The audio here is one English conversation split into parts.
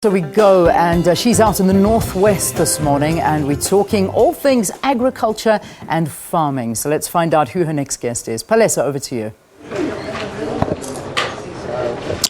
So we go, and she's out in the northwest this morning, and we're talking all things agriculture and farming. So let's find out who her next guest is. Palesa, over to you.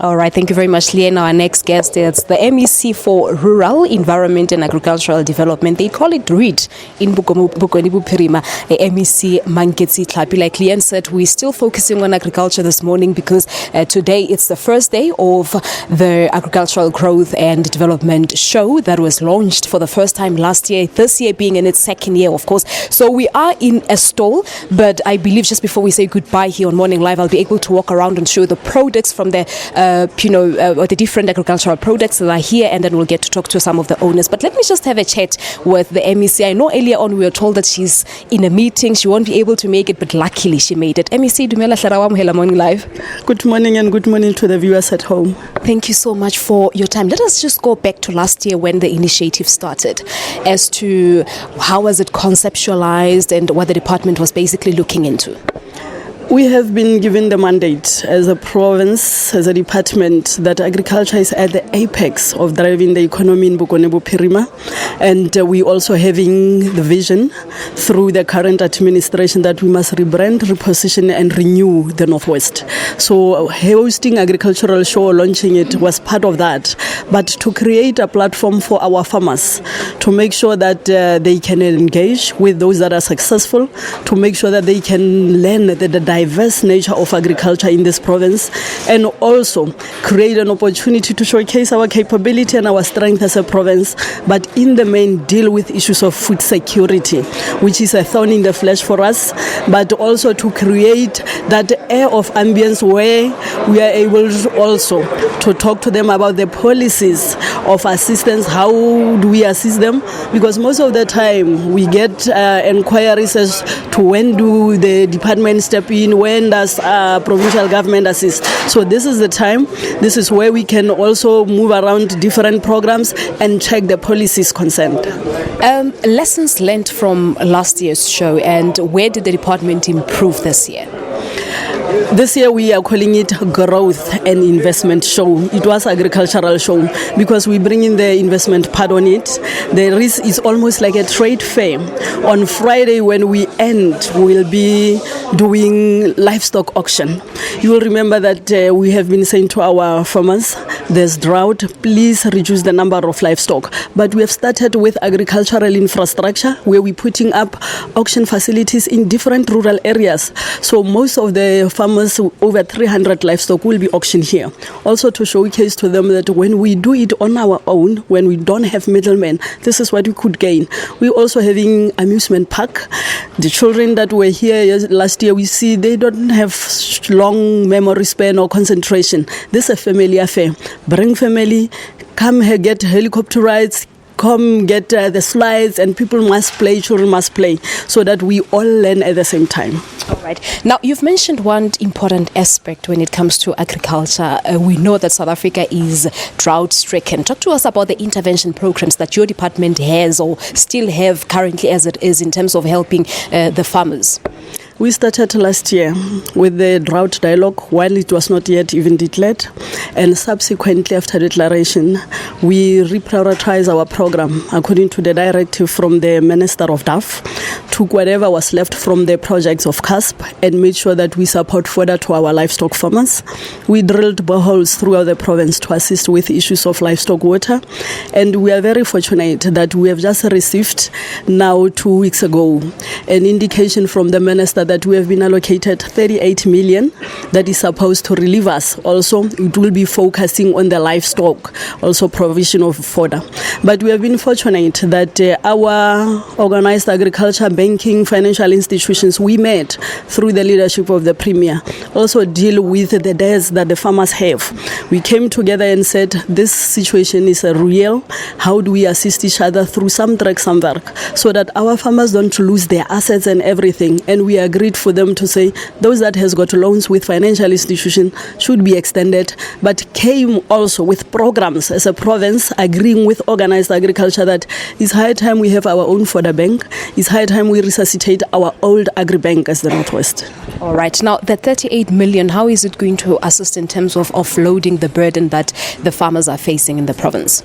All right, thank you very much, Liana. Our next guest is the MEC for Rural Environment and Agricultural Development. They call it READ in Bokone Bophirima, MEC Manketsi Tlhape. Like Lian said, we're still focusing on agriculture this morning because today it's the first day of the Agricultural Growth and Development Show that was launched for the first time last year, this year being in its second year, of course. So we are in a stall, but I believe just before we say goodbye here on Morning Live, I'll be able to walk around and show the products from the the different agricultural products that are here, and then we'll get to talk to some of the owners. But let me just have a chat with the MEC. I know earlier on we were told that she's in a meeting, she won't be able to make it, but luckily she made it. MEC, dumela hlarawa mohela Morning Live. Good morning, and good morning to the viewers at home. Thank you so much for your time. Let us just go back to last year when the initiative started, as to how was it conceptualized and what the department was basically looking into. We have been given the mandate as a province, as a department, that agriculture is at the apex of driving the economy in Bokone Bophirima. And we also having the vision through the current administration that we must rebrand, reposition and renew the Northwest. So hosting agricultural show, launching it was part of that. But to create a platform for our farmers, to make sure that they can engage with those that are successful, to make sure that they can learn the diverse nature of agriculture in this province, and also create an opportunity to showcase our capability and our strength as a province, but in the main deal with issues of food security, which is a thorn in the flesh for us, but also to create that air of ambience where we are able also to talk to them about the policies of assistance. How do we assist them? Because most of the time we get inquiries as to when do the department step in, when does provincial government assist. So this is the time, this is where we can also move around different programs and check the policies concerned. Lessons learned from last year's show, and where did the department improve this year? This year we are calling it Growth and Investment Show. It was agricultural show because we bring in the investment part on it. It's almost like a trade fair. On Friday when we end, we'll be doing livestock auction. You will remember that we have been saying to our farmers, there's drought, please reduce the number of livestock. But we have started with agricultural infrastructure where we're putting up auction facilities in different rural areas. So most of the farmers, over 300 livestock, will be auctioned here. Also to showcase to them that when we do it on our own, when we don't have middlemen, this is what we could gain. We're also having amusement park. The children that were here last year, we see they don't have long memory span or concentration. This is a family affair. Bring family, come here, get helicopter rides, come get the slides, and people must play, children must play, so that we all learn at the same time. All right. Now, you've mentioned one important aspect when it comes to agriculture. We know that South Africa is drought-stricken. Talk to us about the intervention programs that your department has or still have currently as it is in terms of helping the farmers. We started last year with the drought dialogue while it was not yet even declared, and subsequently after declaration we reprioritized our program according to the directive from the Minister of DAF, took whatever was left from the projects of CASP and made sure that we support further to our livestock farmers. We drilled boreholes throughout the province to assist with issues of livestock water, and we are very fortunate that we have just received now 2 weeks ago an indication from the Minister that we have been allocated 38 million that is supposed to relieve us. Also, it will be focusing on the livestock, also provision of fodder. But we have been fortunate that our organized agriculture, banking, financial institutions, we met through the leadership of the Premier, also deal with the debts that the farmers have. We came together and said, this situation is real. How do we assist each other through some track, some work, so that our farmers don't lose their assets and everything. And we agreed for them to say those that has got loans with financial institutions should be extended, but came also with programs as a province province agreeing with organized agriculture that it's high time we have our own fodder bank. It's high time we resuscitate our old agri-bank as the Northwest. All right. Now, the 38 million, how is it going to assist in terms of offloading the burden that the farmers are facing in the province?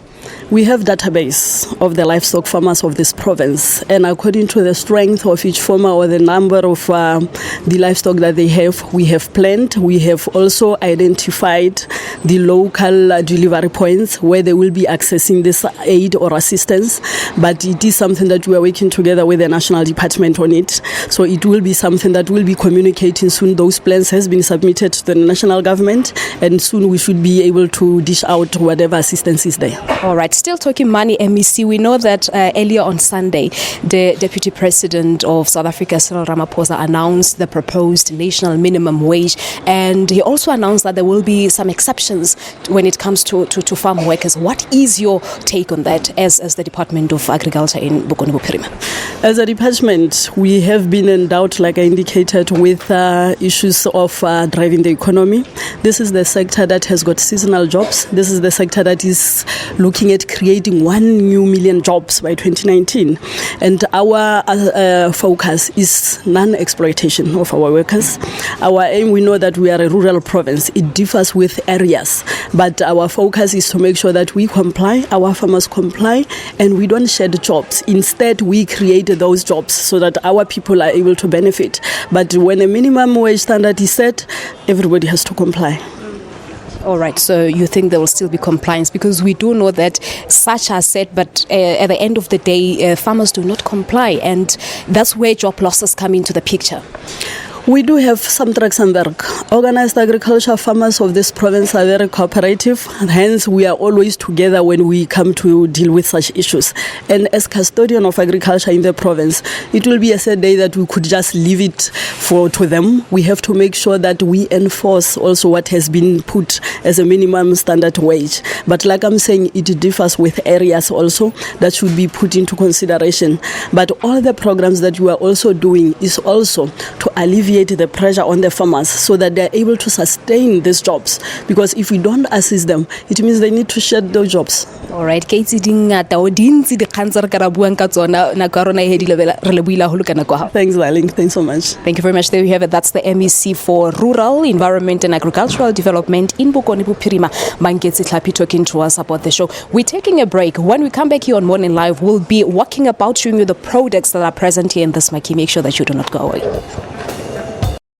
We have database of the livestock farmers of this province, and according to the strength of each farmer or the number of the livestock that they have, we have planned. We have also identified the local delivery points where they will be accessing this aid or assistance, but it is something that we are working together with the national department on it. So it will be something that we'll be communicating soon. Those plans has been submitted to the national government, and soon we should be able to dish out whatever assistance is there. All right, still talking money, MEC. We know that earlier on Sunday, the Deputy President of South Africa, Cyril Ramaphosa, announced the proposed national minimum wage, and he also announced that there will be some exceptions when it comes to farm workers. What is your take on that as the Department of Agriculture in Bokone Bophirima? As a department, we have been in doubt, like I indicated, with issues of driving the economy. This is the sector that has got seasonal jobs. This is the sector that is looking at creating 1 million jobs by 2019. And our focus is non-exploitation of our workers. Our aim, we know that we are a rural province. It differs with areas. But our focus is to make sure that we comply, our farmers comply, and we don't shed jobs. Instead, we create those jobs so that our people are able to benefit. But when a minimum wage standard is set, everybody has to comply. All right, so you think there will still be compliance, because we do know that such are set, but at the end of the day, farmers do not comply, and that's where job losses come into the picture. We do have some trucks and work. Organized agriculture farmers of this province are very cooperative, and hence we are always together when we come to deal with such issues. And as custodian of agriculture in the province, it will be a sad day that we could just leave it to them. We have to make sure that we enforce also what has been put as a minimum standard wage. But like I'm saying, it differs with areas also that should be put into consideration. But all the programs that we are also doing is also to alleviate the pressure on the farmers so that they're able to sustain these jobs, because if we don't assist them, it means they need to shed those jobs. All right, thanks darling, thanks so much. Thank you very much. There you have it. That's the MEC for Rural, Environment and Agricultural Development in Bokone Bophirima, Manketsi Tlhape, talking to us about the show. We're taking a break. When we come back here on Morning Live, we'll be walking about showing you the products that are present here in this marquee. Make sure that you do not go away.